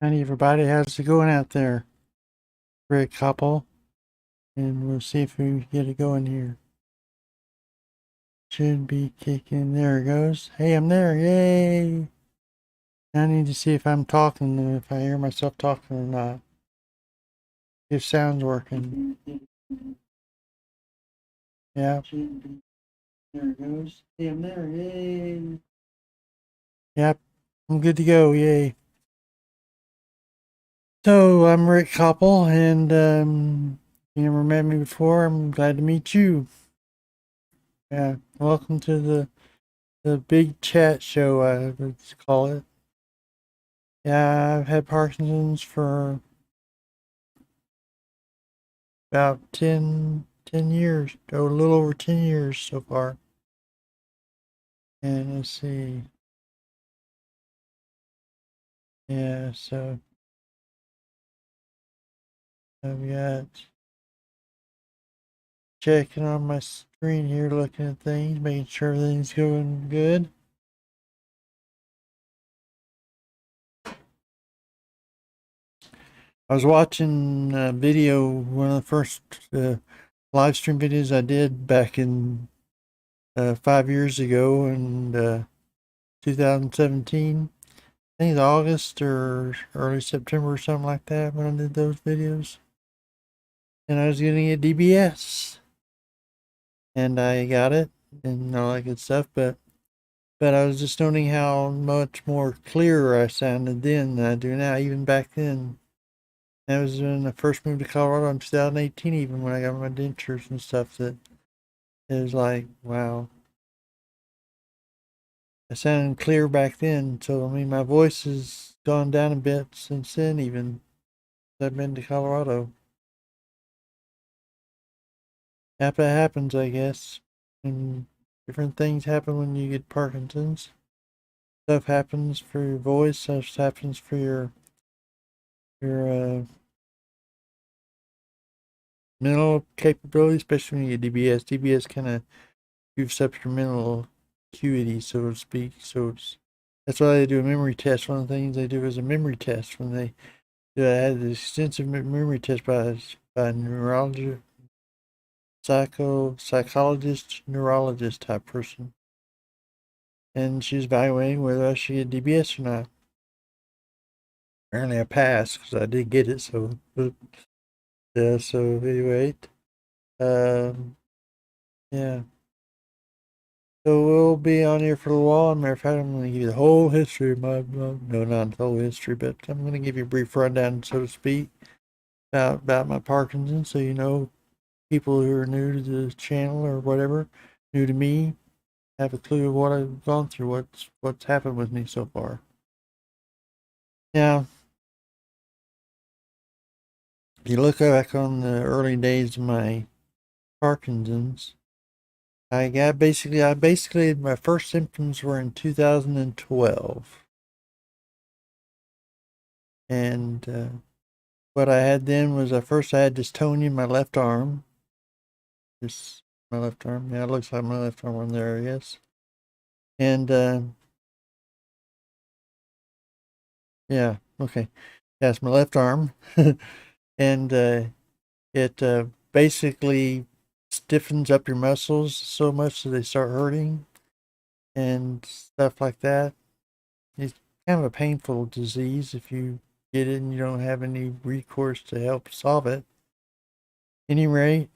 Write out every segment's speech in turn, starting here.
Howdy everybody, how's it going out there? Great couple, and we'll see if we can get it going here. Should be kicking, there it goes. Hey, I'm there, yay! I need to see if I'm talking, if I hear myself talking or not. If sound's working. Yeah. There it goes. Hey, I'm there, yay! Yep, I'm good to go, yay. So, I'm Rick Koppel, and if you never met me before, I'm glad to meet you. Yeah, welcome to the big chat show, I would call it. Yeah, I've had Parkinson's for about 10 years, or a little over 10 years so far. And let's see. Yeah, so I've got checking on my screen here, looking at things, making sure everything's going good. I was watching a video, one of the first live stream videos I did back in 5 years ago in 2017. I think it's August or early September or something like that when I did those videos. And I was gonna get DBS. And I got it and all that good stuff, but I was just noting how much more clearer I sounded then than I do now, even back then. That was when I first moved to Colorado in 2018, even when I got my dentures and stuff, that it was like, wow. I sounded clear back then, so I mean my voice has gone down a bit since then, even since I've been to Colorado. That happens, I guess. And different things happen when you get Parkinson's. Stuff happens for your voice. Stuff happens for your mental capability, especially when you get DBS. DBS kind of goofs up your mental acuity, so to speak. So that's why they do a memory test. One of the things they do is a memory test when they do. I had an extensive memory test by a neurologist, psychologist, neurologist type person. And she's evaluating whether I should get DBS or not. Apparently I passed because I did get it, so yeah, so anyway. Um yeah. So we'll be on here for a while. Matter of fact, I'm gonna give you the whole history of no, not the whole history, but I'm gonna give you a brief rundown, so to speak, about my Parkinson's, so you know, people who are new to the channel or whatever, new to me, have a clue of what I've gone through, what's happened with me so far. Now, if you look back on the early days of my Parkinson's, I basically my first symptoms were in 2012, and what I had then was first I had dystonia in my left arm. This my left arm. Yeah, it looks like my left arm on there, I guess. And yeah, okay, that's my left arm, and it basically stiffens up your muscles so much that they start hurting and stuff like that. It's kind of a painful disease if you get it and you don't have any recourse to help solve it. Any rate,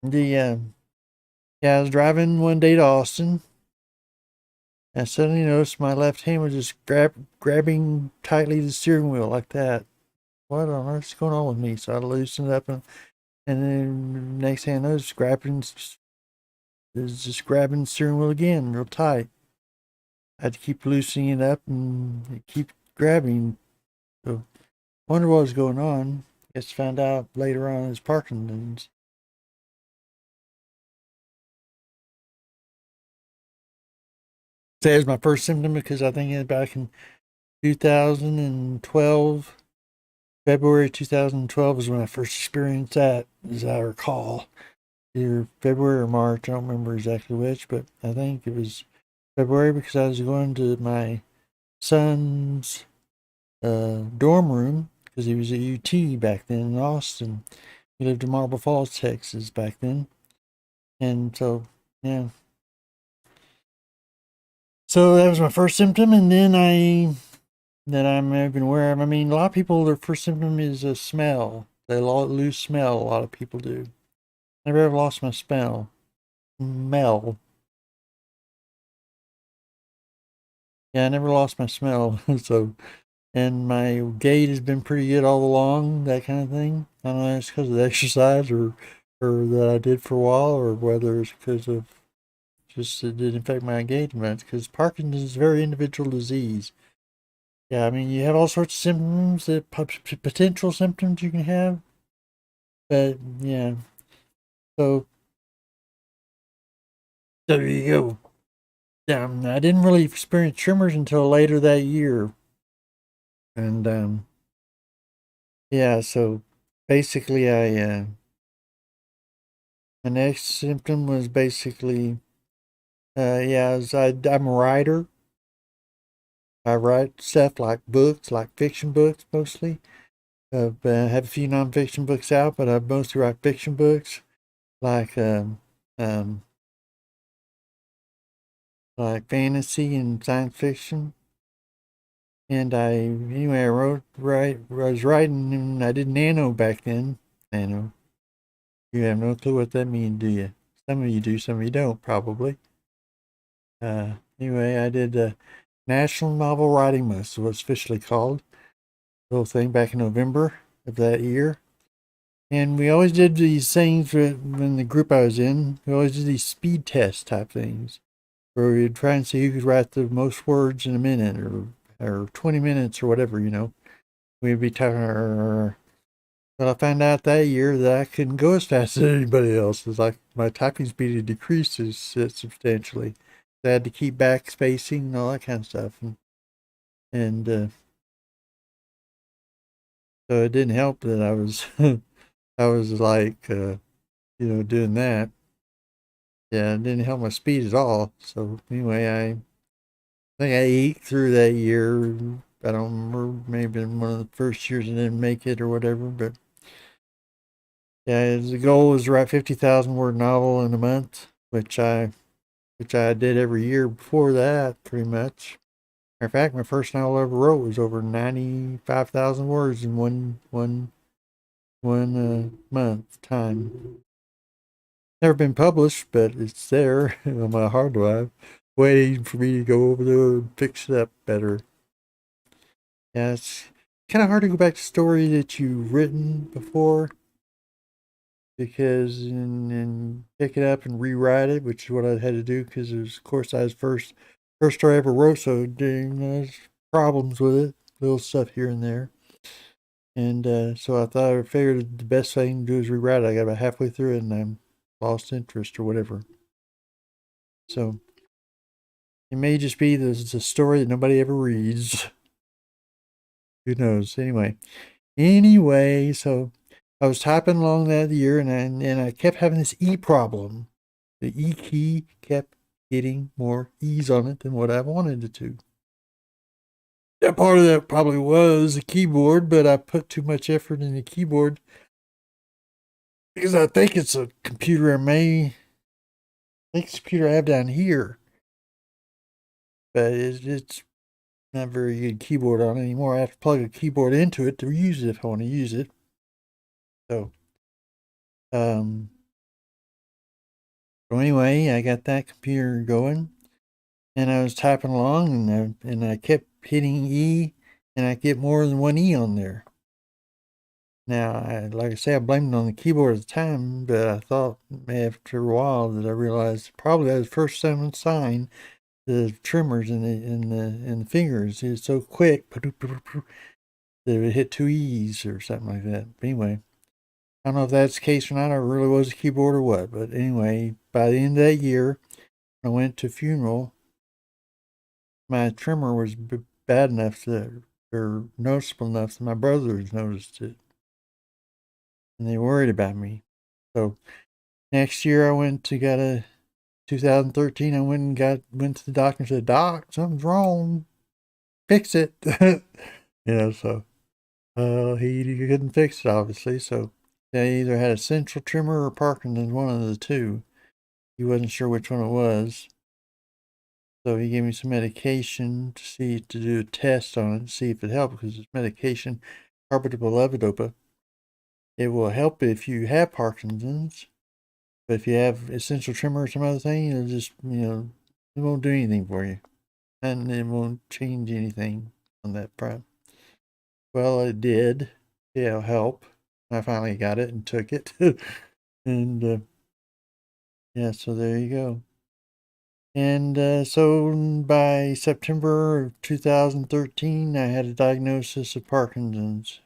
the yeah, I was driving one day to Austin, and I suddenly noticed my left hand was just grabbing tightly the steering wheel like that. What on earth's going on with me? So I loosened it up, and then next thing I know, it's just grabbing the steering wheel again, real tight. I had to keep loosening it up and keep grabbing. So wonder what was going on. Guess found out later on it's Parkinson's. That was my first symptom because I think back in 2012, February 2012 is when I first experienced that, as I recall. Either February or March, I don't remember exactly which, but I think it was February because I was going to my son's dorm room because he was at UT back then in Austin. He lived in Marble Falls, Texas back then. And so, yeah. So that was my first symptom, and then that I'm even aware of. I mean, a lot of people, their first symptom is a smell. They lose smell. A lot of people do. Never ever lost my smell. Smell. Yeah, I never lost my smell. So, and my gait has been pretty good all along. That kind of thing. I don't know if it's because of the exercise or that I did for a while, or whether it's because of just it didn't affect my engagement. Because Parkinson's is a very individual disease. Yeah, I mean, you have all sorts of symptoms, potential symptoms you can have, but yeah. So there you go. I didn't really experience tremors until later that year, and yeah. So basically, my next symptom was basically, yeah, I'm a writer. I write stuff like books, like fiction books mostly. I have a few nonfiction books out, but I mostly write fiction books, like um, like fantasy and science fiction. And anyway, I was writing, and I did nano back then. Nano. You have no clue what that means, do you? Some of you do, some of you don't, probably. Anyway, I did National Novel Writing Month, so what's officially called. The whole thing back in November of that year. And we always did these things when the group I was in. We always did these speed test type things, where we'd try and see who could write the most words in a minute, or 20 minutes or whatever, We'd be talking. But I found out that year that I couldn't go as fast as anybody else. It's like my typing speed had decreased substantially. I had to keep back spacing and all that kind of stuff. And so it didn't help that I was I was like doing that. Yeah, it didn't help my speed at all. So anyway, I think I ate through that year. I don't remember, maybe in one of the first years I didn't make it or whatever, but yeah, the goal was to write 50,000 word novel in a month, which I did every year before that, pretty much. Matter of fact, my first novel I ever wrote was over 95,000 words in one month time. Never been published, but it's there on my hard drive, waiting for me to go over there and fix it up better. Yeah, it's kind of hard to go back to a story that you've written before, because and pick it up and rewrite it, which is what I had to do, because of course I was first story I ever wrote, so there's problems with it, little stuff here and there. And so I figured the best thing to do is rewrite it. I got about halfway through it and I lost interest or whatever. So it may just be the story that nobody ever reads. Who knows? Anyway, so I was typing along that year, and I kept having this E problem. The E key kept getting more E's on it than what I wanted it to. That part of that probably was the keyboard, but I put too much effort in the keyboard because I think it's a computer I think it's a computer I have down here, but it's not a very good keyboard on it anymore. I have to plug a keyboard into it to use it if I want to use it. So, um, so anyway, I got that computer going, and I was typing along, and I kept hitting E, and I get more than one E on there. Now, like I say, I blamed it on the keyboard at the time, but I thought after a while that I realized probably that was the first sign the tremors in the fingers is so quick that it would hit two E's or something like that. But anyway, I don't know if that's the case or not. Or it really was a keyboard or what. But anyway, by the end of that year, I went to a funeral. My tremor was bad enough or noticeable enough that my brothers noticed it, and they worried about me. So next year, I went to got a 2013. I went to the doctor and said, "Doc, something's wrong. Fix it." So he couldn't fix it, obviously. So they either had a central tremor or Parkinson's, one of the two. He wasn't sure which one it was. So he gave me some medication to do a test on it, to see if it helped, because it's medication, carbidopa levodopa. It will help if you have Parkinson's, but if you have essential tremor or some other thing, it'll just, it won't do anything for you. And it won't change anything on that front. Well, it did. It'll help. I finally got it and took it. And yeah, so there you go. And so by September of 2013, I had a diagnosis of Parkinson's.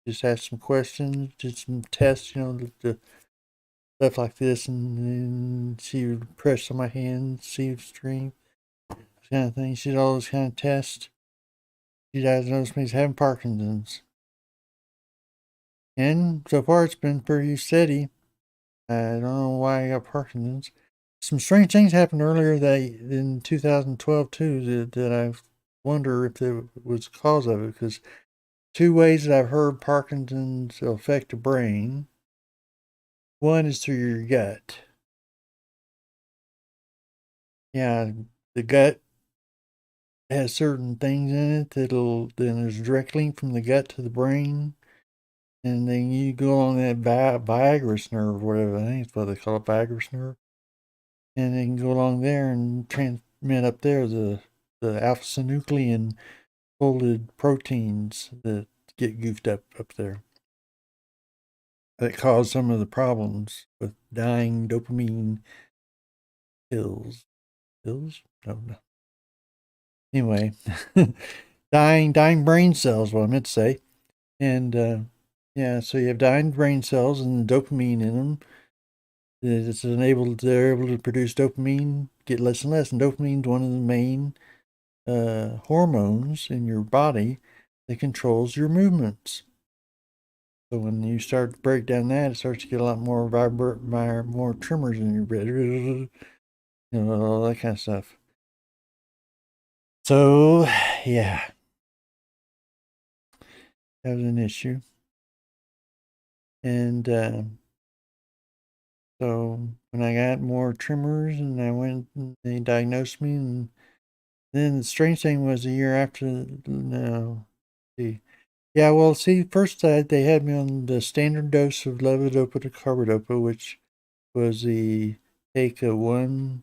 Just had some questions, did some tests, the stuff like this, and she would press on my hand, see strength, kind of thing. She did all those kind of tests. She diagnosed me as having Parkinson's. And so far, it's been pretty steady. I don't know why I got Parkinson's. Some strange things happened earlier in 2012 too that I wonder if it was the cause of it, because two ways that I've heard Parkinson's affect the brain. One is through your gut. Yeah, the gut has certain things in it then there's a direct link from the gut to the brain. And then you go on that vagus nerve, whatever, I think it's what they call it, vagus nerve. And they can go along there and transmit up there the alpha synuclein folded proteins that get goofed up there that cause some of the problems with dying dopamine pills. Pills? No. Anyway, dying brain cells, what I meant to say. And yeah, so you have dying brain cells and the dopamine in them. They're able to produce dopamine, get less and less. And dopamine is one of the main hormones in your body that controls your movements. So when you start to break down that, it starts to get a lot more more tremors in your brain, all that kind of stuff. So yeah, that was an issue. And so when I got more tremors and I went, and they diagnosed me, and then the strange thing was a year after, no, see. Yeah, well, see, first they had me on the standard dose of levodopa to carbidopa, which was the take a one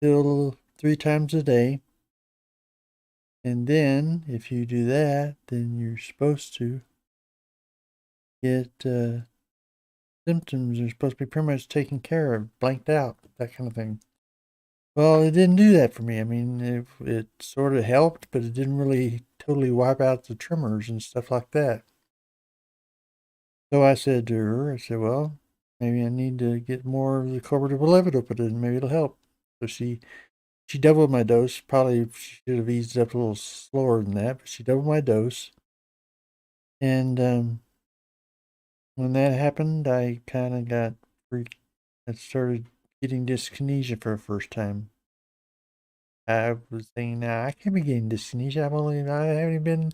pill 3 times a day. And then if you do that, then you're supposed to get symptoms are supposed to be pretty much taken care of, blanked out, that kind of thing. Well, it didn't do that for me. I mean, it sort of helped, but it didn't really totally wipe out the tremors and stuff like that. So I said to her, I said, well, maybe I need to get more of the carbidopa levodopa, and maybe it'll help. So she doubled my dose. Probably should have eased up a little slower than that, but she doubled my dose. And when that happened, I kind of got freaked. I started getting dyskinesia for the first time. I was thinking, now I can't be getting dyskinesia. I haven't even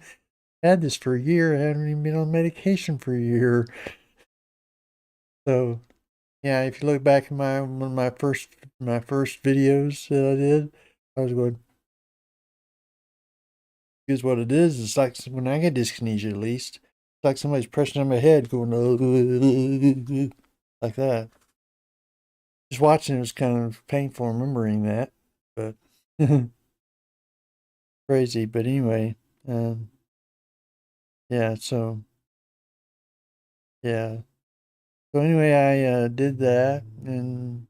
had this for a year. I haven't even been on medication for a year. So yeah, if you look back at one of my first videos that I did, I was going, here's what it is. It's like when I get dyskinesia, at least, it's like somebody's pressing on my head, going like that. Just watching it was kind of painful remembering that, but crazy. But anyway, yeah. So yeah. So anyway, I did that, and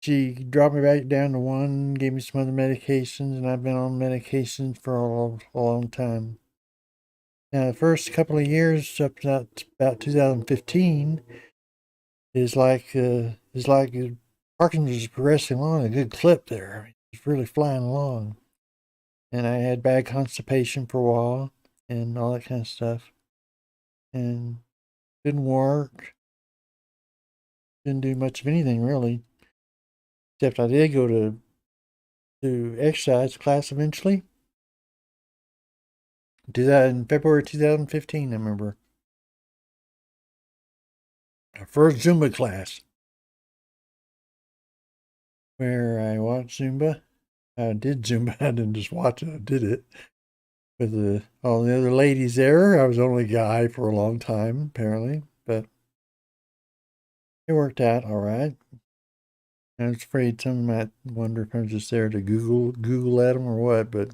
she dropped me back down to one, gave me some other medications, and I've been on medications for a long time. Now, the first couple of years, up to about 2015, is like Parkinson's was progressing along a good clip there. I mean, it's really flying along. And I had bad constipation for a while and all that kind of stuff. And didn't work. Didn't do much of anything really. Except I did go to exercise class eventually. Did that in February 2015, I remember. Our first Zumba class where I watched Zumba. I did Zumba. I didn't just watch it, I did it. With all the other ladies there. I was the only guy for a long time, apparently. But it worked out all right. I was afraid some might wonder if I was just there to Google at them or what, but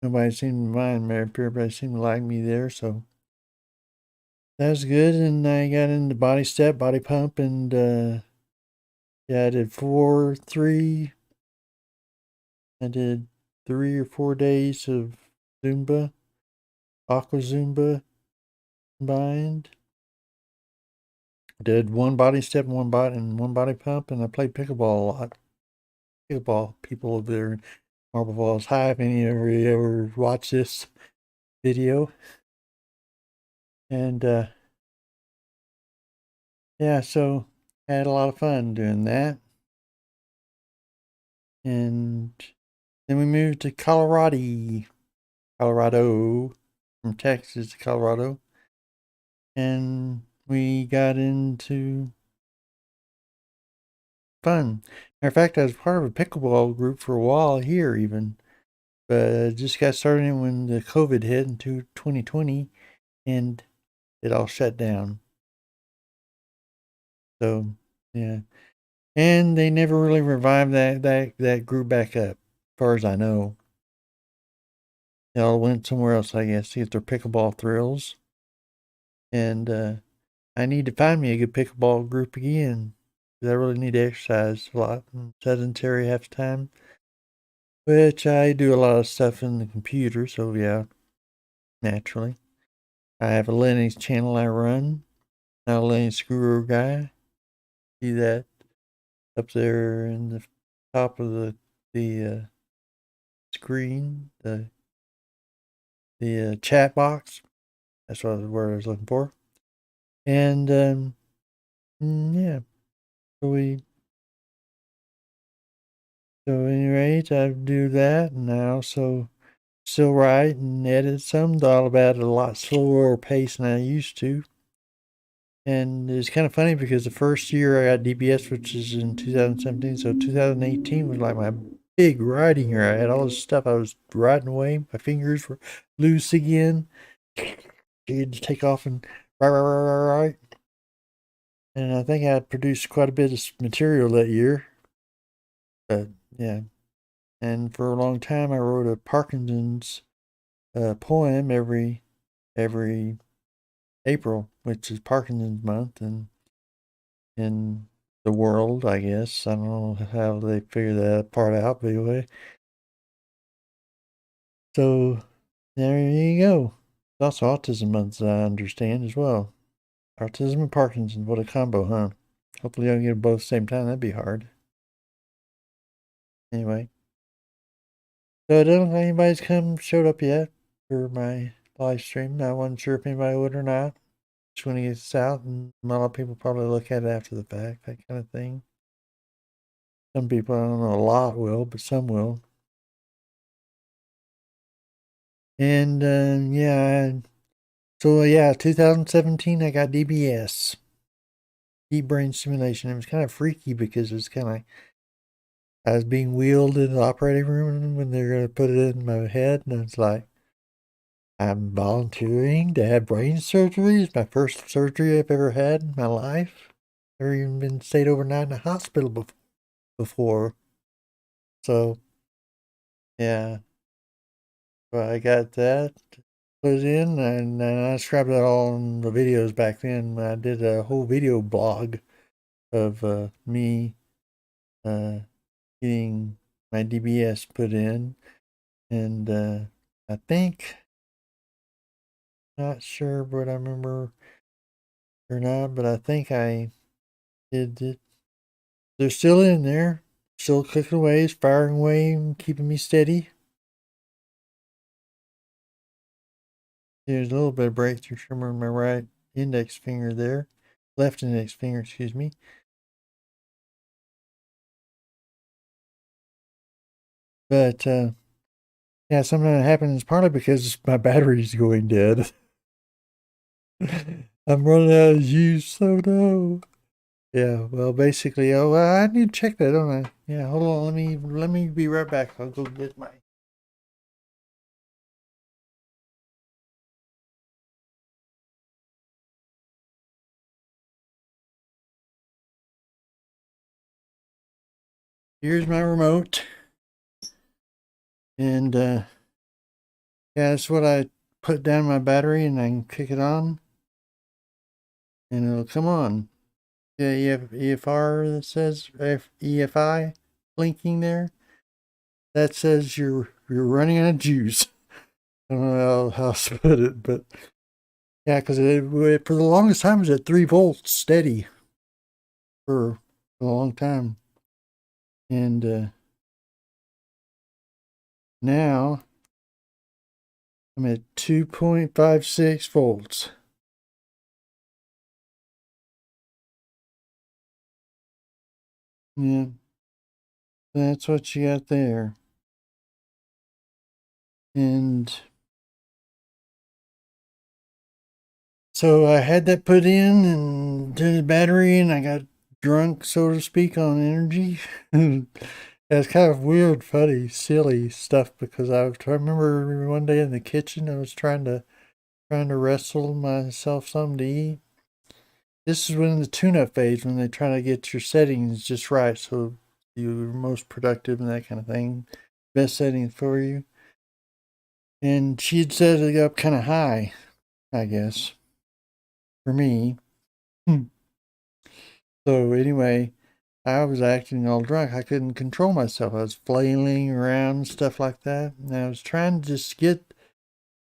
nobody seemed to mind me. Everybody seemed to like me there, so that was good. And I got into body step, body pump, and yeah, I did 3. I did 3 or 4 days of Zumba, Aqua Zumba combined. Did one body step, one body pump, and I played pickleball a lot. Pickleball people over there in Marble Falls. Hi, if any of you ever watch this video. And yeah, so I had a lot of fun doing that. And then we moved to Colorado, from Texas to Colorado. And we got into fun. Matter of fact, I was part of a pickleball group for a while here, even, but just got started when the COVID hit in 2020, and it all shut down. So yeah, and they never really revived that group back up, as far as I know. They all went somewhere else, I guess, to get their pickleball thrills. And I need to find me a good pickleball group again. 'Cause I really need to exercise a lot. I'm sedentary half the time. Which I do a lot of stuff in the computer, so yeah, naturally. I have a Linux channel I run. Not a Linux guru guy. See that up there in the top of the screen, the chat box. That's what the word I was looking for. And yeah, so so anyway, I do that, and I also still write and edit some, thought about it a lot slower pace than I used to. And it's kind of funny because the first year I got DBS, which is in 2017, so 2018 was like my big writing year. I had all this stuff I was writing away. My fingers were loose again. You had to take off and write. And I think I produced quite a bit of material that year. But yeah. And for a long time, I wrote a Parkinson's poem every April, which is Parkinson's month, and in the world, I guess. I don't know how they figure that part out, but anyway. So there you go. It's also autism month, as I understand as well. Autism and Parkinson's, what a combo, huh? Hopefully I can get them both at the same time. That'd be hard. Anyway. So I don't think anybody's showed up yet for my live stream. I wasn't sure if anybody would or not. Just want to get this out, and a lot of people probably look at it after the fact, that kind of thing. Some people, I don't know, a lot will, but some will. And yeah, so yeah, 2017, I got DBS, deep brain stimulation. It was kind of freaky because it was kind of, I was being wheeled in the operating room when they were going to put it in my head, and it's like, I'm volunteering to have brain surgery. It's my first surgery I've ever had in my life. Never even been stayed overnight in a hospital before. So yeah, well, I got that put in, and I described that all in the videos back then. I did a whole video blog of me getting my DBS put in, and I think, not sure what I remember or not, but I think I did it. They're still in there, still clicking away, firing away, and keeping me steady. There's a little bit of breakthrough tremor in my right index finger there, left index finger, excuse me. But Yeah, something that happens partly because my battery's going dead. I'm running out of juice, so no. Yeah, well, basically, oh, well, I need to check that, don't I? Yeah, hold on, let me be right back. I'll go get my. Here's my remote, and yeah, that's what I put down my battery, and I can kick it on, and it'll come on. Yeah, EFR that says EFI blinking there. That says you're running out of juice. I don't know how else to put it, but yeah, because for the longest time it was at 3 volts steady for a long time, and now I'm at 2.56 volts. Yeah, that's what you got there. And so I had that put in and to the battery, and I got drunk, so to speak, on energy. It's kind of weird, funny, silly stuff because I remember one day in the kitchen I was trying to wrestle myself something to eat. This is when the tune-up phase, when they try to get your settings just right so you're most productive and that kind of thing. Best settings for you. And she had set it up kind of high, I guess, for me. So anyway, I was acting all drunk. I couldn't control myself. I was flailing around and stuff like that. And I was trying to just get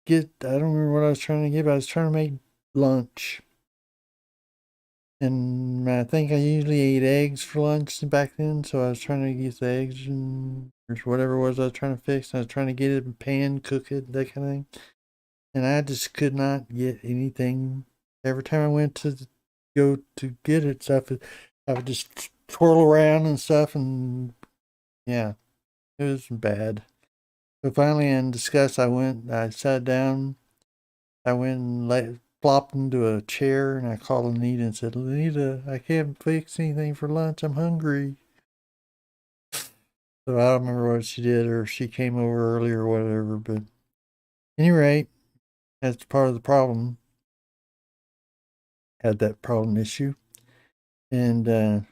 I don't remember what I was trying to get, but I was trying to make lunch. And I think I usually ate eggs for lunch back then, so I was trying to get the eggs and or whatever it was I was trying to fix. I was trying to get it in a pan, cook it, that kind of thing. And I just could not get anything. Every time I went to go to get it stuff, I would just twirl around and stuff, and yeah, it was bad. So finally, in disgust, I sat down, I went and flopped into a chair, and I called Anita and said, Anita, I can't fix anything for lunch. I'm hungry. So I don't remember what she did, or she came over early or whatever. But any rate, that's part of the problem. Had that problem issue. And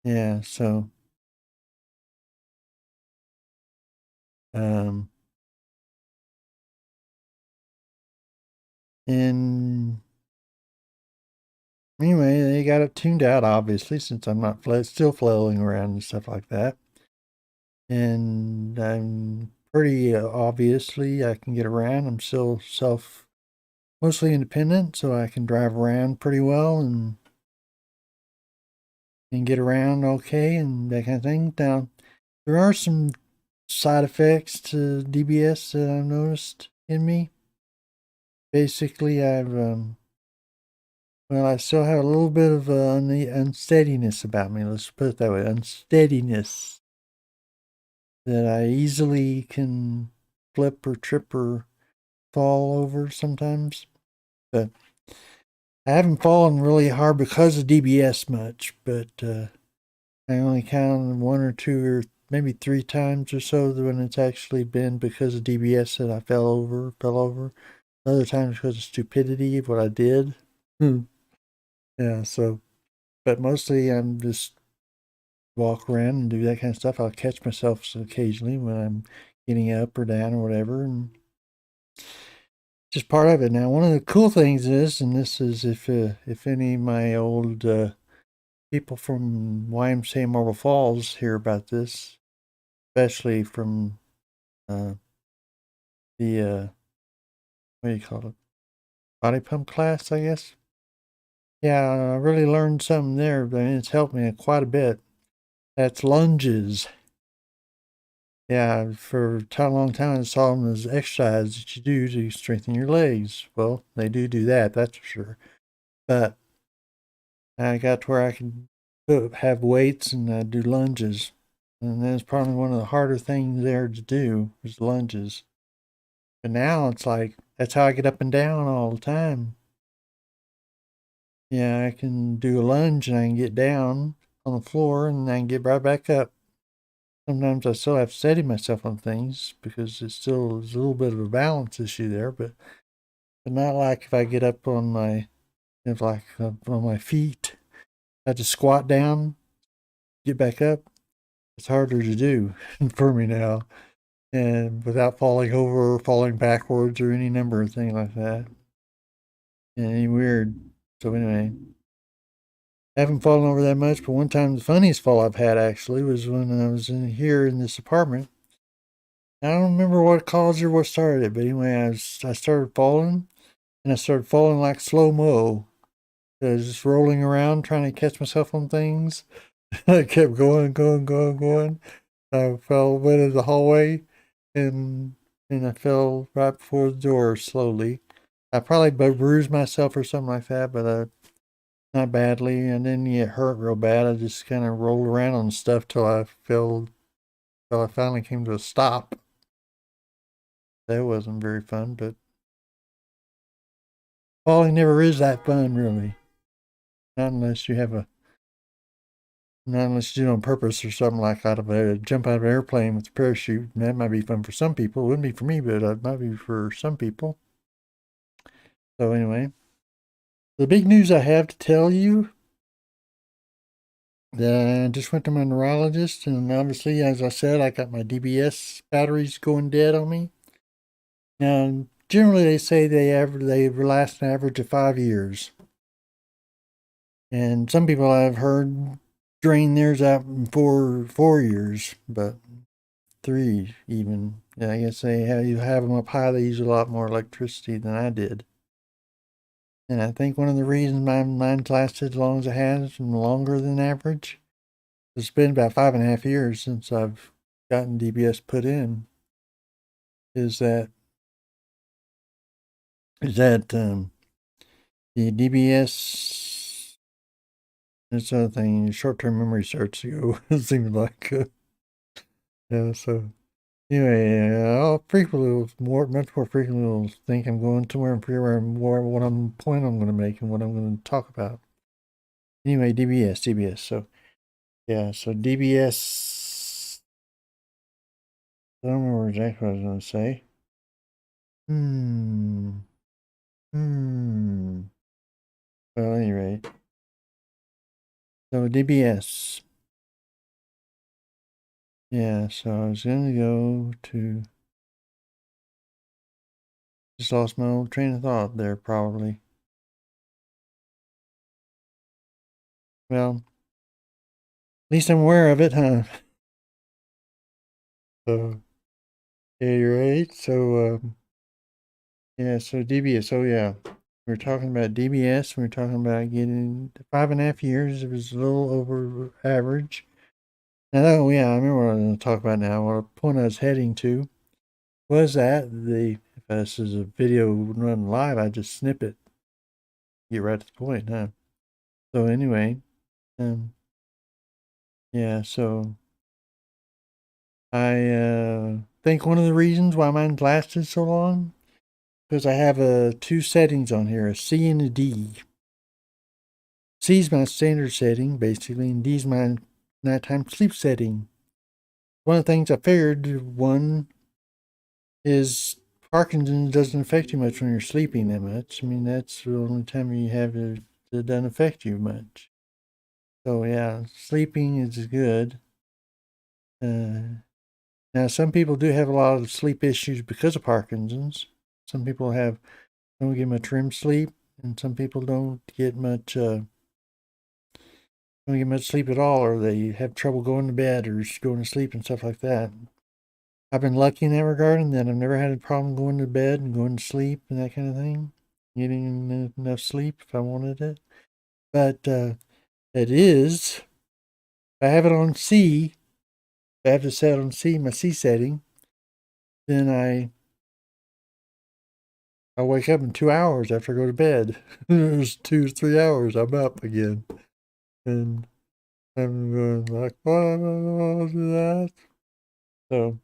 yeah, so um and anyway, they got it tuned out, obviously, since I'm not still flailing around and stuff like that. And I'm pretty obviously I can get around. I'm still mostly independent, so I can drive around pretty well and get around okay and that kind of thing. Now, there are some side effects to DBS that I've noticed in me. Basically, I still have a little bit of unsteadiness about me. Let's put it that way, unsteadiness that I easily can flip or trip or fall over sometimes. But I haven't fallen really hard because of DBS much, but I only counted one or two or maybe 3 times or so when it's actually been because of DBS that I fell over. Other times because of stupidity of what I did. Yeah, so, but mostly I'm just walk around and do that kind of stuff. I'll catch myself occasionally when I'm getting up or down or whatever, and just part of it. Now, one of the cool things is, and this is if any of my old people from YMCA Marble Falls hear about this, especially from uh, the what do you call it, body pump class, I guess. Yeah, I really learned something there, but it's helped me quite a bit. That's lunges. Yeah, for a long time I saw them as exercise that you do to strengthen your legs. Well, they do that, that's for sure. But I got to where I can have weights and do lunges. And that's probably one of the harder things there to do is lunges. But now it's like, that's how I get up and down all the time. Yeah, I can do a lunge and I can get down on the floor and I can get right back up. Sometimes I still have to steady myself on things because it's still there's a little bit of a balance issue there, but not like if I get up on my on my feet. I have to squat down, get back up. It's harder to do for me now, and without falling over or falling backwards or any number of things like that. And any weird. So anyway, I haven't fallen over that much, but one time the funniest fall I've had actually was when I was in here in this apartment. I don't remember what caused it or what started it, but anyway, I started falling, and I started falling like slow mo. I was just rolling around trying to catch myself on things. I kept going. I went into the hallway, and I fell right before the door slowly. I probably bruised myself or something like that, but not badly. And then it hurt real bad. I just kind of rolled around on stuff till I finally came to a stop. That wasn't very fun, but falling never is that fun, really. Not unless you have a, not unless you do it on purpose or something like out of a jump out of an airplane with a parachute. And that might be fun for some people. It wouldn't be for me, but it might be for some people. So anyway, the big news I have to tell you that I just went to my neurologist, and obviously, as I said, I got my DBS batteries going dead on me. Now, generally, they say they last an average of 5 years. And some people I've heard drain theirs out in four years, but 3 even. Yeah, I guess you have them up high. They use a lot more electricity than I did. And I think one of the reasons mine's lasted as long as it has and longer than average. It's been about 5.5 years since I've gotten DBS put in. Is that the DBS? This other thing, short-term memory starts to go. It seems like, yeah. So anyway, I'll frequently, much more frequently, will think I'm going somewhere and figure out more what point I'm going to make and what I'm going to talk about. Anyway, DBS. So yeah, so DBS. I don't remember exactly what I was going to say. Hmm. Well, at any rate, so DBS. Yeah, so I was going to go to. Just lost my old train of thought there, probably. Well, at least I'm aware of it, huh? So, yeah, you're right. So, yeah, so DBS. Oh, yeah. We were talking about DBS. We were talking about getting 5.5 years. It was a little over average. Now, oh, yeah, I remember what I'm going to talk about now. What the point I was heading to was that if this is a video run live, I just snip it. Get right to the point, huh? So, anyway, yeah, so I think one of the reasons why mine lasted so long because I have two settings on here, a C and a D. C is my standard setting, basically, and D is my nighttime sleep setting. One of the things I figured, one is Parkinson doesn't affect you much when you're sleeping that much. I mean, that's the only time you have it that doesn't affect you much. So yeah, sleeping is good. Now, some people do have a lot of sleep issues because of Parkinson's. Some people don't get much REM sleep, and some people don't get much sleep at all, or they have trouble going to bed or just going to sleep and stuff like that. I've been lucky in that regard, and that I've never had a problem going to bed and going to sleep and that kind of thing, getting enough sleep if I wanted it. But it is, if I have it on C, if I have to set it on C, my C setting, then I wake up in 2 hours after I go to bed. There's 2 to 3 hours, I'm up again. And I'm going like, what was that? So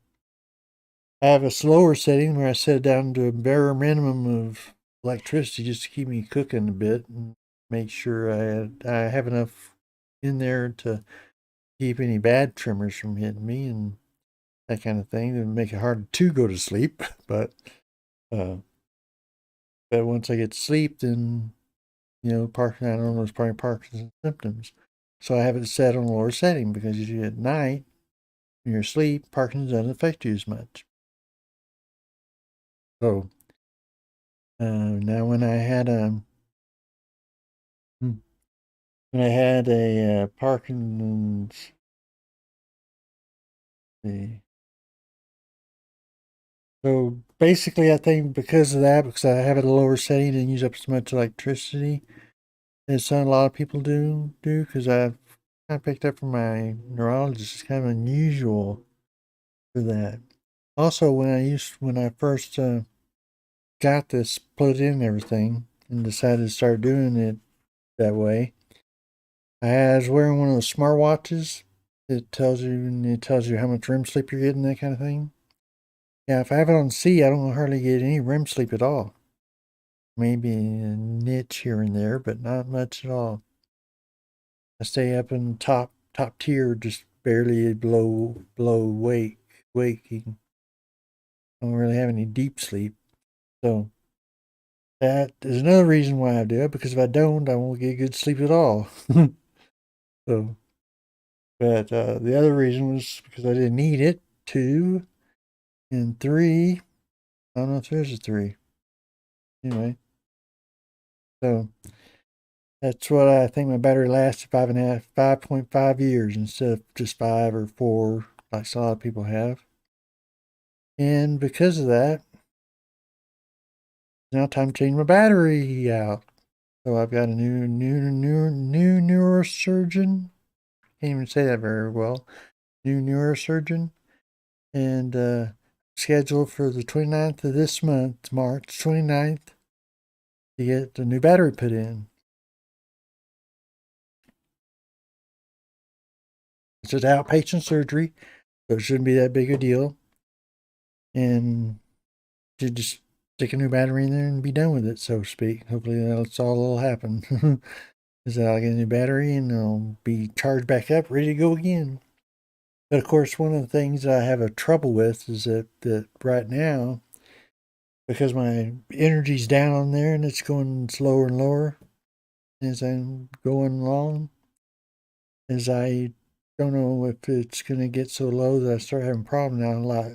I have a slower setting where I set it down to a bare minimum of electricity just to keep me cooking a bit and make sure I have enough in there to keep any bad tremors from hitting me and that kind of thing. It would make it hard to go to sleep, uh, but once I get to sleep, then I don't know, it's probably Parkinson's symptoms. So I have it set on a lower setting because usually at night when you're asleep, Parkinson's doesn't affect you as much. So now hmm, when I had a Parkinson's, the so basically I think because of that, because I have it at a lower setting and use up as much electricity as a lot of people do because I picked up from my neurologist, it's kind of unusual for that. Also, when I first got this put in and everything and decided to start doing it that way, I was wearing one of those smartwatches. It tells you how much REM sleep you're getting, that kind of thing. Yeah, if I have it on C, I don't hardly get any REM sleep at all. Maybe a niche here and there, but not much at all. I stay up in top tier, just barely below waking. I don't really have any deep sleep. So that is another reason why I do it, because if I don't, I won't get good sleep at all. So, but the other reason was because I didn't need it. Two and three. I don't know if there's a three. Anyway, so that's what I think my battery lasted 5.5 years instead of just 5 or 4, like a lot of people have. And because of that, now time to change my battery out. So I've got a new neurosurgeon. Can't even say that very well. New neurosurgeon, and scheduled for the 29th of this month, March 29th, to get the new battery put in. It's just outpatient surgery, so it shouldn't be that big a deal. And to just stick a new battery in there and be done with it, so to speak. Hopefully that's all that'll happen. Is that I'll get a new battery and it'll be charged back up, ready to go again. But of course, one of the things I have a trouble with is that right now, because my energy's down on there and it's going slower and lower as I'm going along, as I don't know if it's going to get so low that I start having problems now.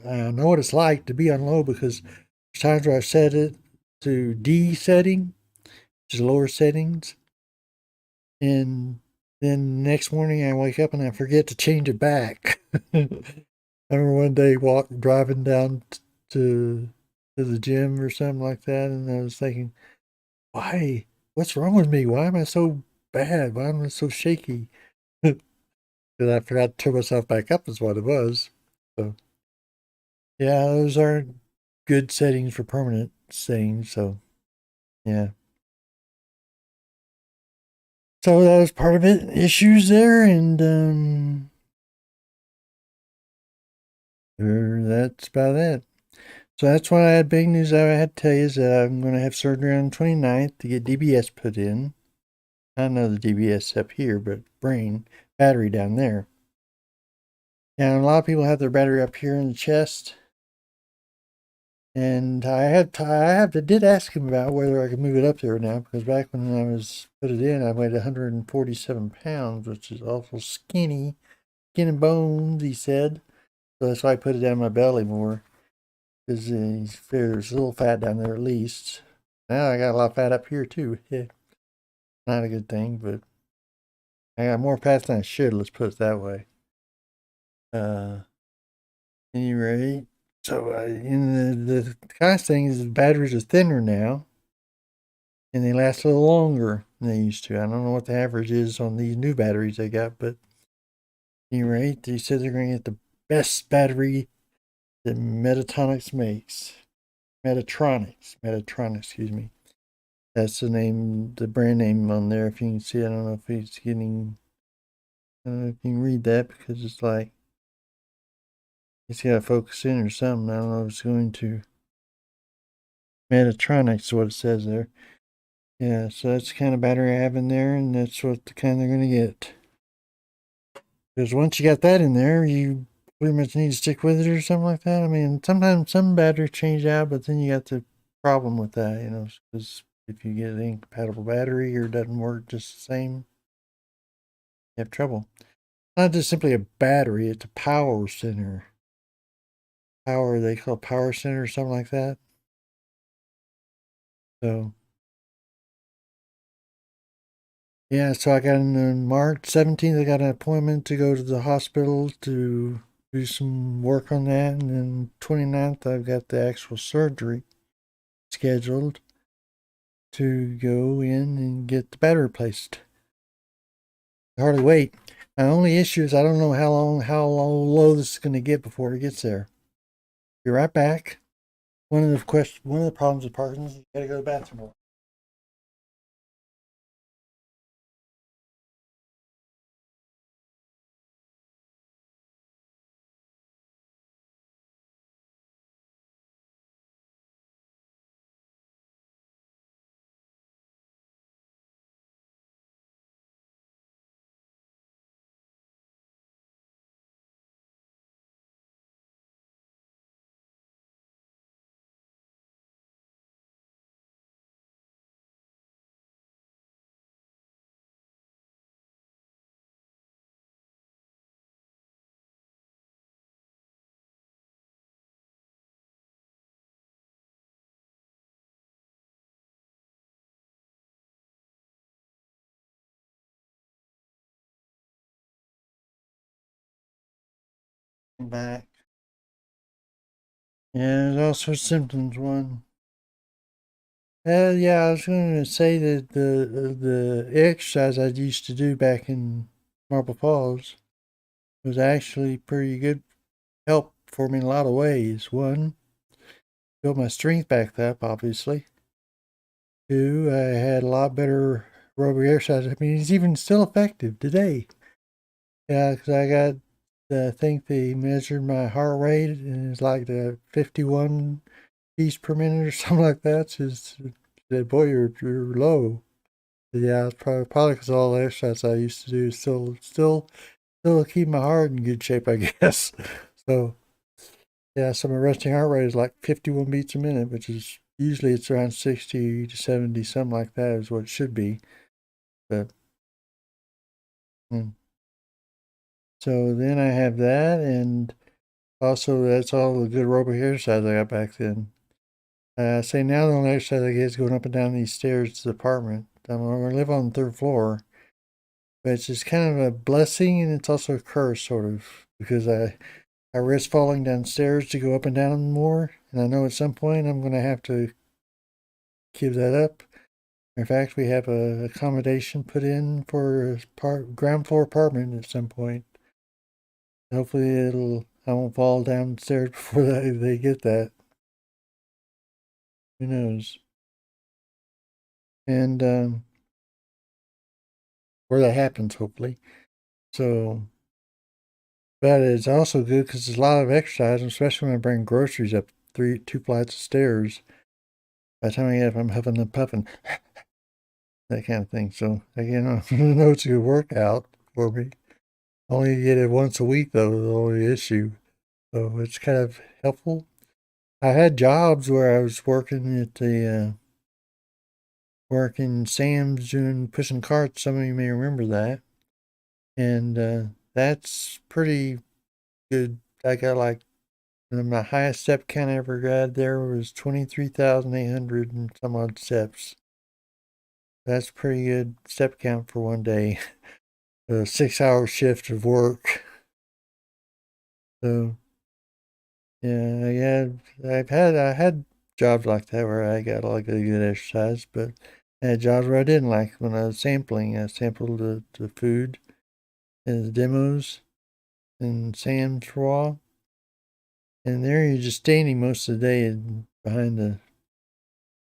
I know what it's like to be on low because there's times where I've set it to D setting, which is lower settings, and then next morning I wake up and I forget to change it back. I remember one day driving down to the gym or something like that, and I was thinking, why? What's wrong with me? Why am I so bad? Why am I so shaky? Because I forgot to turn myself back up is what it was. So yeah, those aren't good settings for permanent settings. So yeah. So that was part of it. Issues there, and that's about it. So that's why I had big news I had to tell you is that I'm going to have surgery on the 29th to get DBS put in. I know the DBS up here, but brain battery down there. And a lot of people have their battery up here in the chest. And did ask him about whether I could move it up there now, because back when I was put it in, I weighed 147 pounds, which is awful skin and bones, he said. So that's why I put it down my belly more, because there's a little fat down there at least. Now I got a lot of fat up here too. Yeah, not a good thing, but I got more fat than I should. Let's put it that way. Uh, any rate, so in the nice thing is the batteries are thinner now, and they last a little longer than they used to. I don't know what the average is on these new batteries they got, but at any rate, they said they're going to get the best battery that Metatronics makes. Metatronics, excuse me. That's the name, the brand name on there. If you can see, I don't know if it's getting I don't know if you can read that because it's like it's got to focus in or something. I don't know if it's going to. Metatronics is what it says there. Yeah, so that's the kind of battery I have in there, and that's what the kind they're going to get. Because once you got that in there, you pretty much need to stick with it or something like that. I mean, sometimes some batteries change out, but then you got the problem with that, because if you get an incompatible battery or it doesn't work just the same, you have trouble. Not just simply a battery, it's a power center. They call it power center or something like that. So, yeah, so I got on March 17th, I got an appointment to go to the hospital to do some work on that. And then 29th, I've got the actual surgery scheduled to go in and get the battery replaced. I hardly wait. My only issue is I don't know how low this is going to get before it gets there. Be right back. One of the problems with Parkinson's is you got to go to the bathroom a lot. Back. Yeah, there's all sorts of symptoms. One. Yeah, I was going to say that the exercise I used to do back in Marble Falls was actually pretty good help for me in a lot of ways. One, built my strength back up, obviously. Two, I had a lot better aerobic exercise. I mean, it's even still effective today. Yeah, because I think they measured my heart rate and it's like the 51 beats per minute or something like that. So said, boy, you're low. But yeah, it's probably because all the exercise I used to do still keep my heart in good shape, I guess. So yeah, so my resting heart rate is like 51 beats a minute, which is usually it's around 60 to 70, something like that is what it should be. But mm. So then I have that, and also that's all the good aerobic exercise I got back then. Say now the only exercise I get is going up and down these stairs to the apartment. I live on the third floor, but it's just kind of a blessing and it's also a curse, sort of, because I risk falling downstairs to go up and down more, and I know at some point I'm going to have to give that up. In fact, we have a accommodation put in for a ground floor apartment at some point. Hopefully, I won't fall downstairs before they get that. Who knows? And where that happens, hopefully. So, but it's also good because it's a lot of exercise, especially when I bring groceries up two flights of stairs. By the time I get up, I'm huffing and puffing, that kind of thing. So, again, I know it's a good workout for me. Only get it once a week, though, is the only issue. So, it's kind of helpful. I had jobs where I was working at the working Sam's doing pushing carts. Some of you may remember that, and that's pretty good. I got like my highest step count I ever got there was 23,800 and some odd steps. That's pretty good step count for one day. A 6 hour shift of work. So yeah, I had jobs like that where I got a lot of good exercise, but I had jobs where I didn't, like when I was sampling. I sampled the food and the demos in Sam's Raw. And there you're just standing most of the day behind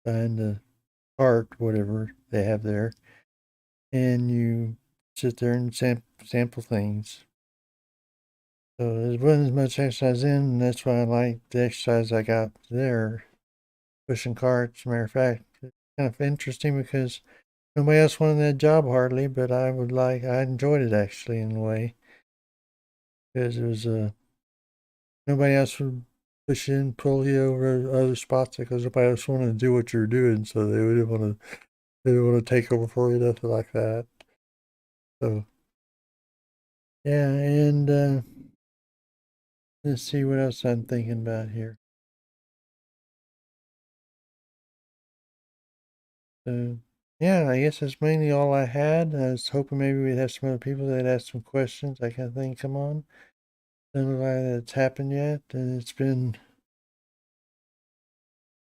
the cart, whatever they have there. And sit there and sample things. So it wasn't as much exercise in, and that's why I like the exercise I got there, pushing carts. Matter of fact, it's kind of interesting because nobody else wanted that job hardly, but I enjoyed it actually in a way because it was nobody else would push in, pull you over other spots because nobody else wanted to do what you're doing, so they didn't want to take over for you, nothing like that. So yeah, and let's see what else I'm thinking about here. So yeah, I guess that's mainly all I had. I was hoping maybe we'd have some other people that ask some questions. I kind of think, come on, doesn't look like that's happened yet, and it's been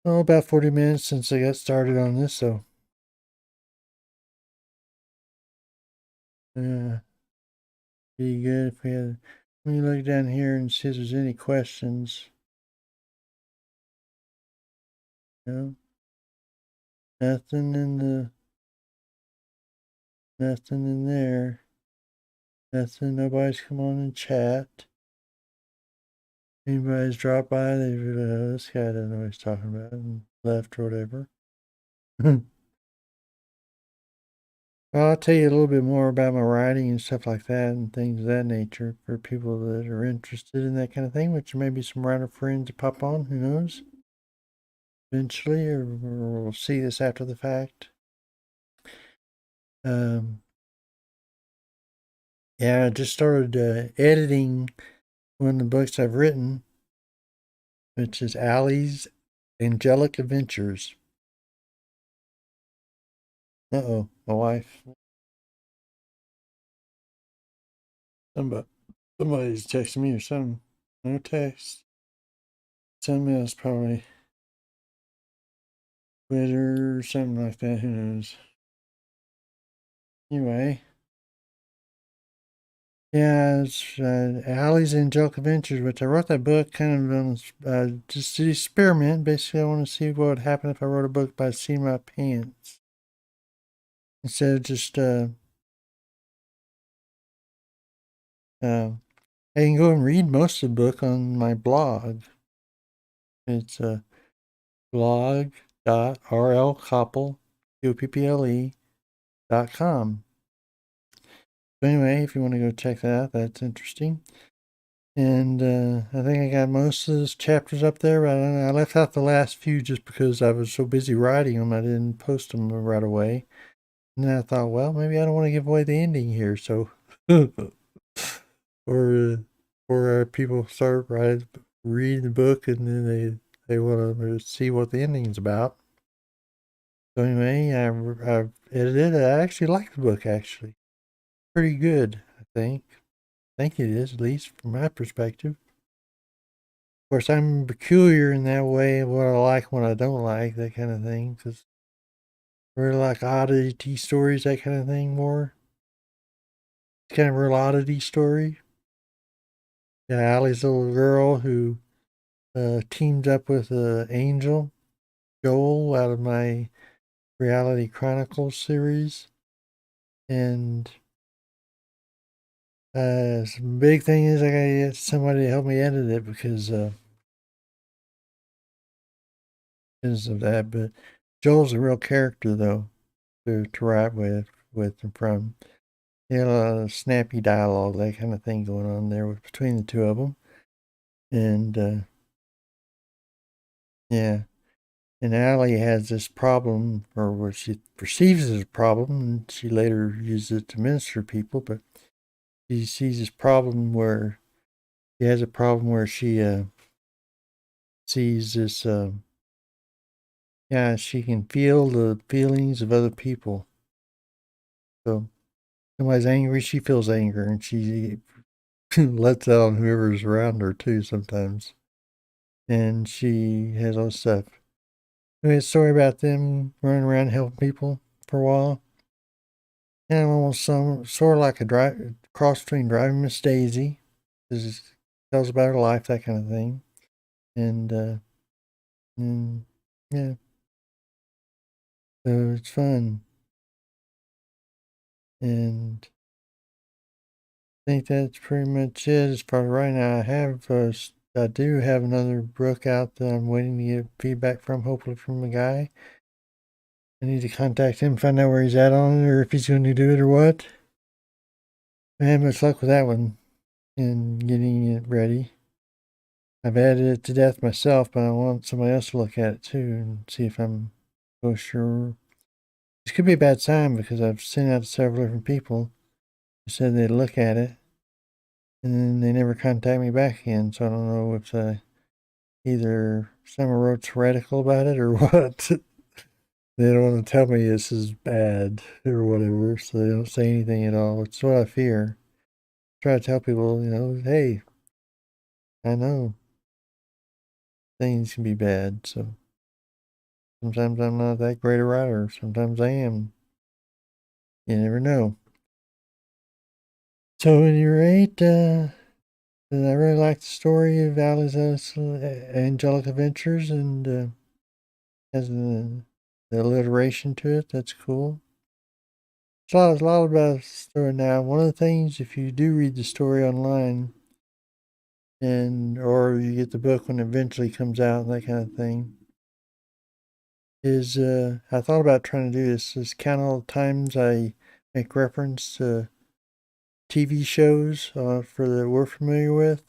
about 40 minutes since I got started on this, so yeah, be good if we had. Let me look down here and see if there's any questions. No, nothing in the, nothing in there. Nothing. Nobody's come on and chat. Anybody's dropped by, they this guy doesn't know what he's talking about and left or whatever. Well, I'll tell you a little bit more about my writing and stuff like that and things of that nature for people that are interested in that kind of thing, which maybe some writer friends to pop on, who knows, eventually, or we'll see this after the fact. Yeah, I just started editing one of the books I've written, which is Allie's Angelic Adventures. Uh-oh, my wife. Somebody's texting me or something. No text. Something else probably. Twitter or something like that. Who knows? Anyway. Yeah, it's Allie's Angelic Adventures, which I wrote that book kind of just to experiment. Basically, I want to see what would happen if I wrote a book by seeing my pants. Instead of just, I can go and read most of the book on my blog. It's blog.rlkoppel.com. So anyway, if you want to go check that out, that's interesting. And I think I got most of those chapters up there, but I left out the last few just because I was so busy writing them, I didn't post them right away. And then I thought, well, maybe I don't want to give away the ending here, so or people start reading the book and then they want to see what the ending's about. So anyway, I edited it. I actually like the book. Actually, pretty good. I think it is, at least from my perspective. Of course, I'm peculiar in that way, what I like, what I don't like, that kind of thing. Because we're like oddity stories, that kind of thing. More, it's kind of a real oddity story. Yeah, Allie's little girl who teamed up with Angel Joel out of my Reality Chronicles series, and some big thing is I gotta get somebody to help me edit it because of that. But Joel's a real character though to write with and from. You know, a lot of snappy dialogue, that kind of thing going on there between the two of them, and yeah. And Allie has this problem, or what she perceives as a problem, and she later uses it to minister to people. But she sees this problem where she has a problem where she sees this. Yeah, she can feel the feelings of other people. So somebody's angry, she feels anger, and she lets out on whoever's around her too sometimes. And she has all this stuff. Anyway, a story about them running around helping people for a while. And almost sort of like a cross between Driving Miss Daisy, because it tells about her life, that kind of thing. And yeah, so it's fun. And think that's pretty much it as far as right now. I do have another book out that I'm waiting to get feedback from, hopefully from a guy. I need to contact him, find out where he's at on it, or if he's going to do it or what. I had much luck with that one in getting it ready. I've added it to death myself, but I want somebody else to look at it too and see if I'm so sure. This could be a bad sign because I've sent out to several different people who said they'd look at it, and then they never contact me back again. So I don't know if either someone wrote heretical about it or what. They don't want to tell me this is bad or whatever, so they don't say anything at all. It's what I fear. Try to tell people, hey, I know things can be bad, so sometimes I'm not that great a writer. Sometimes I am. You never know. So, at any rate, I really like the story of Alice's angelic adventures and has the alliteration to it. That's cool. There's a lot about the story now. One of the things, if you do read the story online, or you get the book when it eventually comes out, that kind of thing, is I thought about trying to do this. Is count all the times I make reference to TV shows that we're familiar with,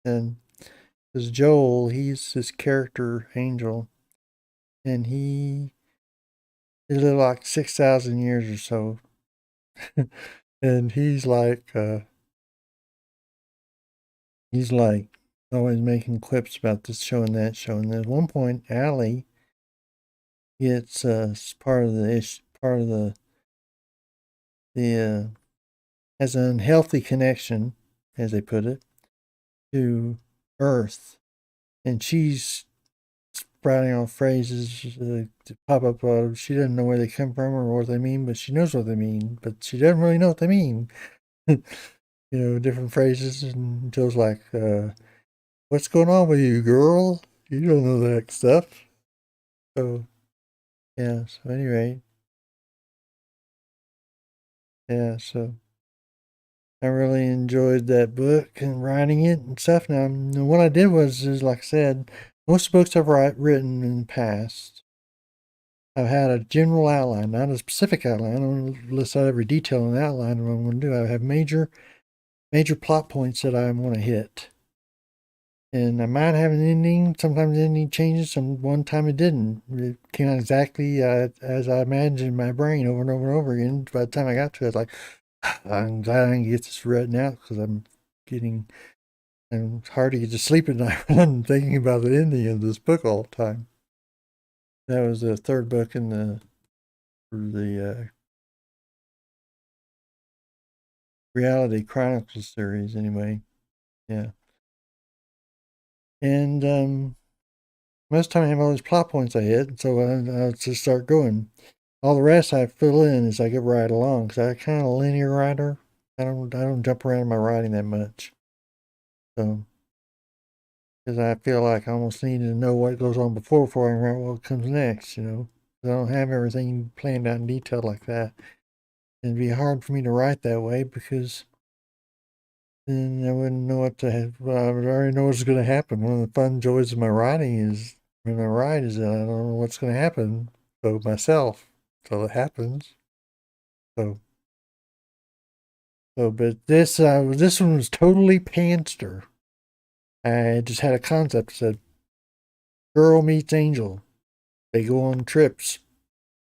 and because Joel, he's this character Angel, and he lived like 6,000 years or so, and he's like always making clips about this show and that show. And at one point, Allie gets part of the has an unhealthy connection, as they put it, to Earth, and she's sprouting off phrases to pop up. She doesn't know where they come from or what they mean, but she knows what they mean. But she doesn't really know what they mean. Different phrases, and Joe's like, "What's going on with you, girl? You don't know that stuff." So yeah. So anyway, yeah. So I really enjoyed that book and writing it and stuff. Now, what I did is like I said, most books I've written in the past, I've had a general outline, not a specific outline. I don't list out every detail in the outline of what I'm going to do. I have major plot points that I want to hit. And I might have an ending. Sometimes the ending changes. One time it didn't. It came out exactly as I imagined in my brain over and over and over again. By the time I got to it, I was like, I'm glad I can get this written out because it's hard to get to sleep at night when I'm thinking about the ending of this book all the time. That was the third book in the Reality Chronicles series, anyway. Yeah. And most of the time I have all these plot points I hit, so I just start going. All the rest I fill in as I get right along, because I'm kind of a linear writer. I don't jump around in my writing that much. So, because I feel like I almost need to know what goes on before I write what comes next, I don't have everything planned out in detail like that. It'd be hard for me to write that way because then I wouldn't know what to have. Well, I would already know what's going to happen. One of the fun joys of my writing is when I write is that I don't know what's going to happen. So myself, till it happens. So, but this one was totally pantser. I just had a concept that said, "Girl meets angel. They go on trips.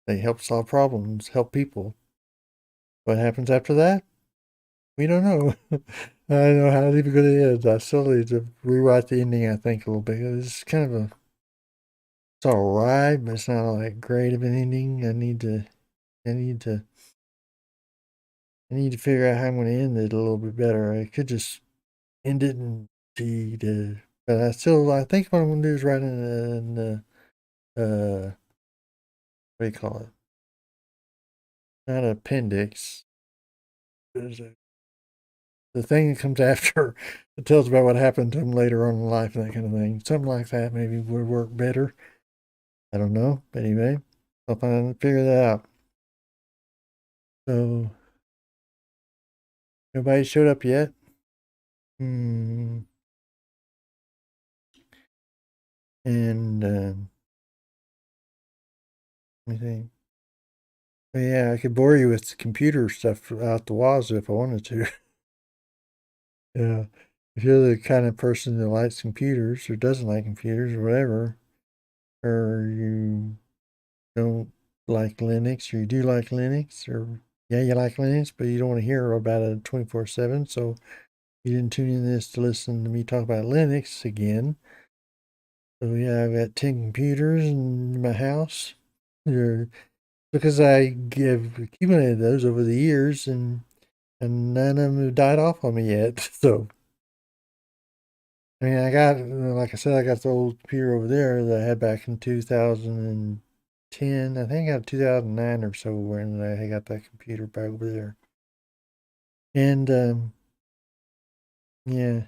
They help solve problems, help people. What happens after that? We don't know." I don't know how it's even going to end. I still need to rewrite the ending, I think, a little bit. It's kind of it's all right, but it's not all that great of an ending. I need to, I need to figure out how I'm going to end it a little bit better. I could just end it and but I think what I'm going to do is write what do you call it? Not an appendix. The thing that comes after it tells about what happened to him later on in life and that kind of thing. Something like that maybe would work better. I don't know. But anyway, I'll figure that out. So Nobody showed up yet? Hmm. And let me think. Well, yeah, I could bore you with computer stuff out the wazoo if I wanted to. Yeah. If you're the kind of person that likes computers or doesn't like computers or whatever, or you don't like Linux or you do like Linux, or yeah, you like Linux, but you don't want to hear about it 24/7, so you didn't tune in this to listen to me talk about Linux again. So yeah, I've got 10 computers in my house. They're, because I give accumulated those over the years, and none of them have died off on me yet. So I mean, I got, like I said, I got the old computer over there that I had back in 2010. I think I got 2009 or so when I got that computer back over there. And yeah,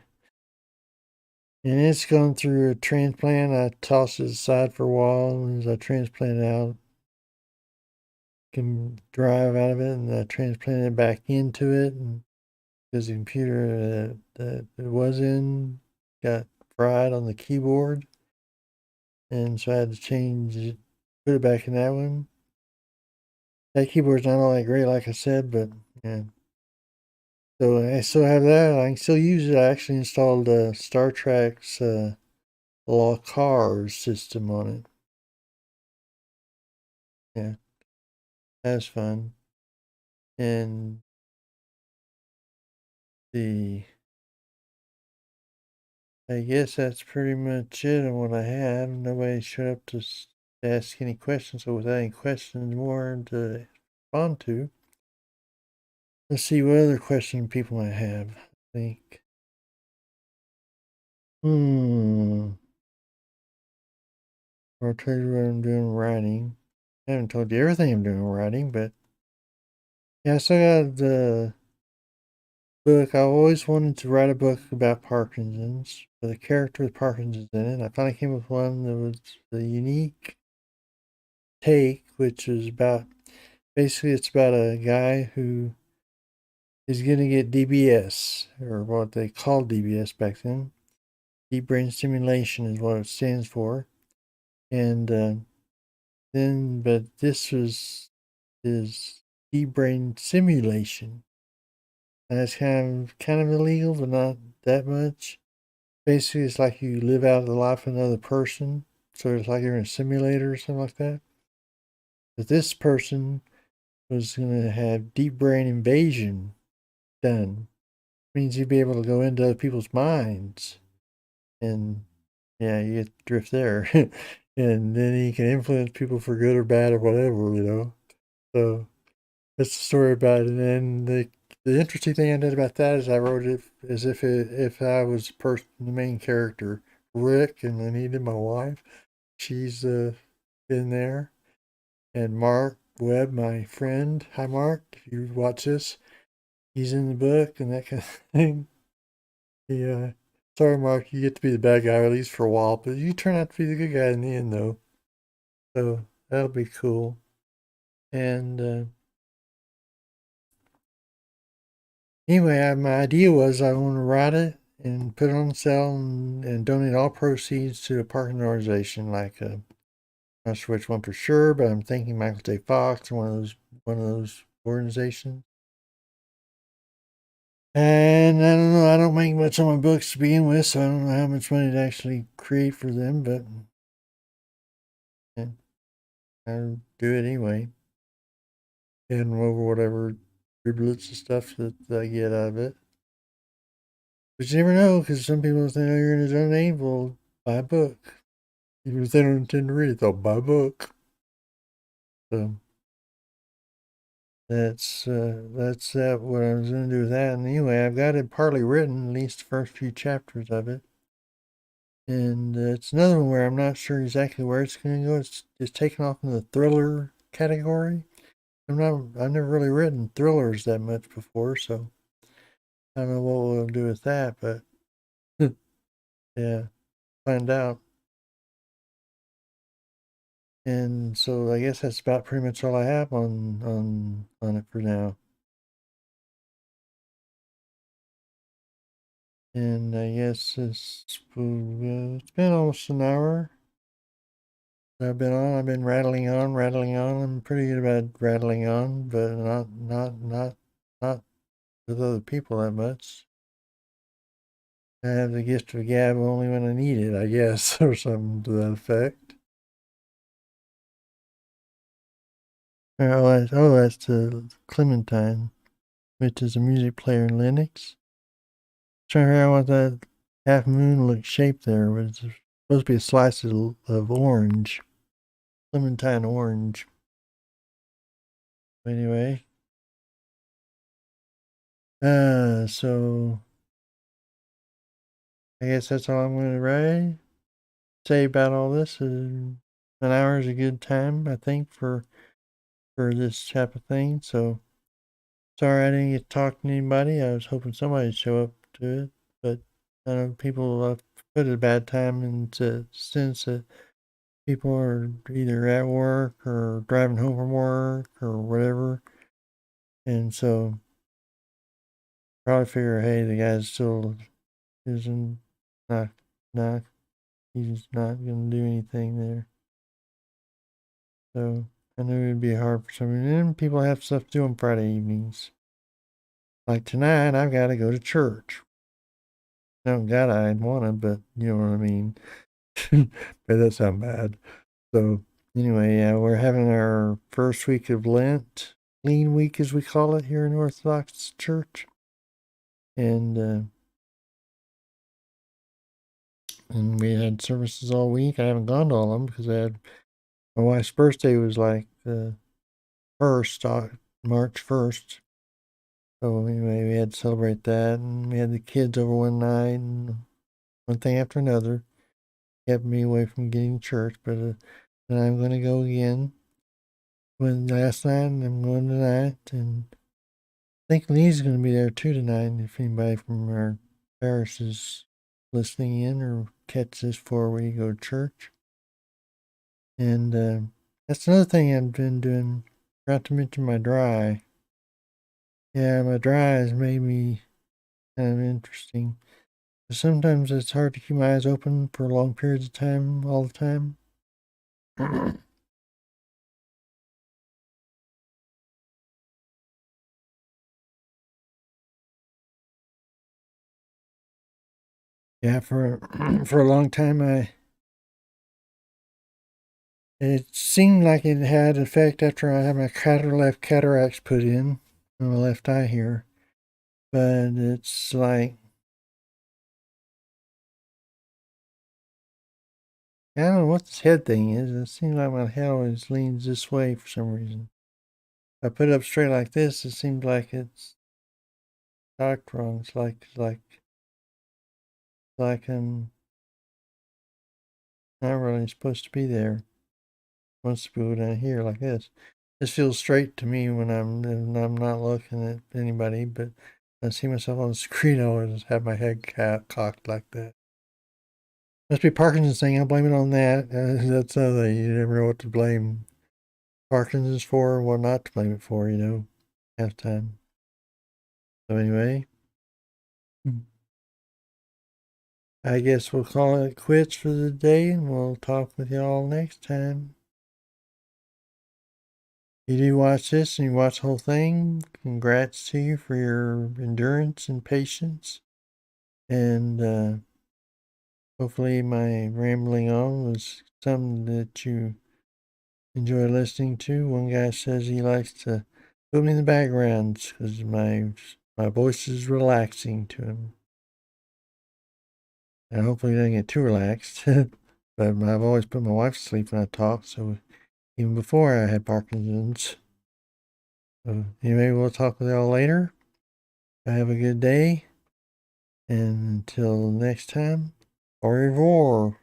and it's gone through a transplant. I tossed it aside for a while as I transplanted out, can drive out of it, and I transplanted it back into it. And because the computer that it was in got fried on the keyboard, and so I had to change it, put it back in that one. That keyboard's not all that great, like I said, but yeah. So I still have that. I can still use it. I actually installed Star Trek's Law Cars system on it. Yeah, that's fun. And the I guess that's pretty much it on what I have. Nobody showed up to ask any questions, so without any questions more to respond to, let's see what other question people might have. I think. Hmm. I'll tell you what I'm doing writing. I haven't told you everything I'm doing writing, but yeah, I still got the book. I always wanted to write a book about Parkinson's, with a character with Parkinson's in it. I finally came up with one that was the unique take, which is about basically it's about a guy who is going to get DBS, or what they called DBS back then. Deep brain stimulation is what it stands for. And but this was his deep brain simulation. And it's kind of illegal, but not that much. Basically, it's like you live out the life of another person. So it's like you're in a simulator or something like that. But this person was going to have deep brain invasion done. Means you'd be able to go into other people's minds. And yeah, you get drift there. And then he can influence people for good or bad or whatever. So that's the story about it. And the interesting thing I did about that is I wrote it as if I was the main character, Rick, and I needed my wife. She's in there, and Mark Webb, my friend. Hi, Mark. If you watch this, he's in the book and that kind of thing. Yeah. Sorry, Mark. You get to be the bad guy at least for a while, but you turn out to be the good guy in the end, though. So that'll be cool. And anyway, my idea was I want to write it and put it on sale and donate all proceeds to a Parkinson organization. Like, not sure which one for sure, but I'm thinking Michael J. Fox, one of those organizations. And I don't know. I don't make much on my books to begin with, so I don't know how much money to actually create for them. But yeah, I'll do it anyway, and over whatever driblets and stuff that I get out of it. But you never know, because some people think, oh, you're going to donate, well, buy a book. Even if they don't intend to read it, they'll buy a book. So that's what I was going to do with that. And anyway, I've got it partly written, at least the first few chapters of it. And it's another one where I'm not sure exactly where it's going to go. It's taken off in the thriller category. I've never really written thrillers that much before, so I don't know what we'll do with that, but yeah, find out. And so I guess that's about pretty much all I have on it for now. And I guess it's been almost an hour I've been on. I've been rattling on, rattling on. I'm pretty good about rattling on, but not with other people that much. I have the gift of gab only when I need it, I guess, or something to that effect. That's the Clementine, which is a music player in Linux. Trying to figure out what that half moon look shape there was. Supposed to be a slice of orange, Clementine orange. Anyway, so I guess that's all I'm going to say about all this. An hour is a good time, I think, for this type of thing. So sorry I didn't get to talk to anybody. I was hoping somebody would show up to it, but I know people put a bad time into since that people are either at work or driving home from work or whatever, and so probably figure, hey, the guy's still isn't not not he's not gonna do anything there. So I knew it'd be hard for some reason. And people have stuff to do on Friday evenings. Like tonight, I've got to go to church. No, God, I'd want to, but you know what I mean. But that sound bad. So anyway, yeah, we're having our first week of Lent, Lean Week as we call it here in Orthodox Church, and we had services all week. I haven't gone to all of them because I had my wife's birthday was like the first March 1st. So anyway, we had to celebrate that, and we had the kids over one night, and one thing after another kept me away from getting to church. But then I'm going to go again. Went last night, and I'm going tonight, and I think Lee's going to be there too tonight. If anybody from our parish is listening in or catch this before we go to church, and that's another thing I've been doing. Forgot to mention my dry. Yeah, my dry has made me kind of interesting. Sometimes it's hard to keep my eyes open for long periods of time, all the time. Yeah, for for a long time, it seemed like it had effect after I had my left cataracts put in on my left eye here, but it's like I don't know what this head thing is. It seems like my head always leans this way for some reason. If I put it up straight like this, it seems like it's cocked wrong. It's like I'm not really supposed to be there. Wants to go down here like this. This feels straight to me when I'm not looking at anybody, but I see myself on the screen. I always have my head cocked like that. Must be Parkinson's thing. I'll blame it on that. That's another thing. You never know what to blame Parkinson's for and what not to blame it for, half the time. So anyway, I guess we'll call it quits for the day and we'll talk with y'all next time. You do watch this and you watch the whole thing, congrats to you for your endurance and patience. And hopefully, my rambling on was something that you enjoy listening to. One guy says he likes to put me in the background because my voice is relaxing to him. And hopefully, he doesn't get too relaxed. But I've always put my wife to sleep when I talk, so even before I had Parkinson's. So anyway, we'll talk with y'all later. Have a good day. And until next time, au revoir.